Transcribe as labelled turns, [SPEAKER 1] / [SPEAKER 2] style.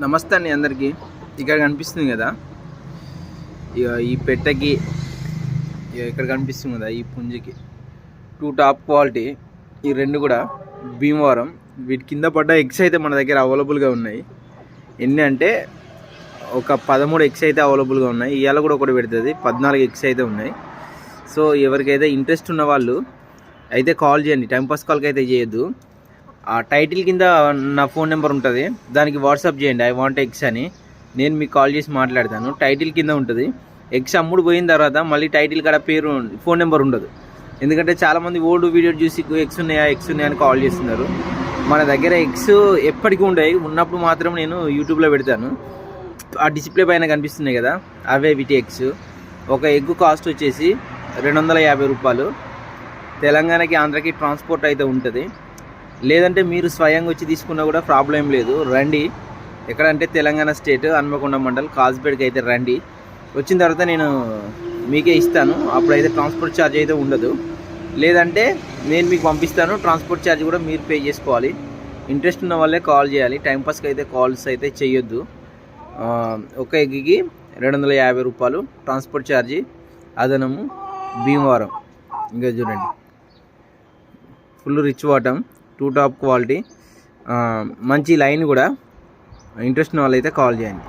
[SPEAKER 1] నమస్తే అండి అందరికీ. ఇక్కడ కనిపిస్తుంది కదా, ఇక ఈ పెట్టకి ఇక్కడ కనిపిస్తుంది కదా, ఈ పుంజికి 2 టాప్ క్వాలిటీ. ఈ 2 కూడా భీమవరం. వీటి కింద పడ్డ ఎగ్స్ అయితే మన దగ్గర అవైలబుల్గా ఉన్నాయి. ఎన్ని అంటే ఒక 13 ఎగ్స్ అయితే అవైలబుల్గా ఉన్నాయి. ఇవాళ కూడా ఒకటి పెడుతుంది, 14 ఎగ్స్ అయితే ఉన్నాయి. సో ఎవరికైతే ఇంట్రెస్ట్ ఉన్న వాళ్ళు అయితే కాల్ చేయండి. టైంపాస్ కాల్కి అయితే చేయొద్దు. ఆ టైటిల్ కింద నా ఫోన్ నెంబర్ ఉంటుంది, దానికి వాట్సాప్ చేయండి ఐ వాంట్ ఎగ్స్ అని. నేను మీకు కాల్ చేసి మాట్లాడతాను. టైటిల్ కింద ఉంటుంది. ఎగ్స్ అమ్ముడు పోయిన తర్వాత మళ్ళీ టైటిల్ కాడ పేరు, ఫోన్ నెంబర్ ఉండదు. ఎందుకంటే చాలామంది ఓల్డ్ వీడియో చూసి ఎగ్స్ ఉన్నాయా అని కాల్ చేస్తున్నారు. మన దగ్గర ఎగ్స్ ఎప్పటికీ ఉంటాయి. ఉన్నప్పుడు మాత్రం నేను యూట్యూబ్లో పెడతాను. ఆ డిస్ప్లే పైన కనిపిస్తున్నాయి కదా, అవే వీటి ఎగ్స్. ఒక ఎగ్ కాస్ట్ వచ్చేసి 250 రూపాయలు. తెలంగాణకి ఆంధ్రాకి ట్రాన్స్పోర్ట్ అయితే ఉంటుంది. లేదంటే మీరు స్వయంగా వచ్చి తీసుకున్నా కూడా ప్రాబ్లం లేదు. రండి. ఎక్కడంటే తెలంగాణ స్టేట్ హన్మకొండ మండల్ కాజ్పేట్కి అయితే రండి. వచ్చిన తర్వాత నేను మీకే ఇస్తాను. అప్పుడైతే ట్రాన్స్పోర్ట్ ఛార్జ్ అయితే ఉండదు. లేదంటే నేను మీకు పంపిస్తాను, ట్రాన్స్పోర్ట్ ఛార్జ్ కూడా మీరు పే చేసుకోవాలి. ఇంట్రెస్ట్ ఉన్న వాళ్ళే కాల్ చేయాలి. టైంపాస్కి అయితే కాల్స్ అయితే చేయొద్దు. ఒక ఎగ్కి 250 రూపాయలు ట్రాన్స్పోర్ట్ ఛార్జీ అదనము. భీమవరం. ఇంకా చూడండి, ఫుల్ రిచ్ వాటం, 2 టాప్ క్వాలిటీ, మంచి లైన్ కూడా. ఇంట్రెస్ట్ ఉన్న వాళ్ళైతే కాల్ చేయండి.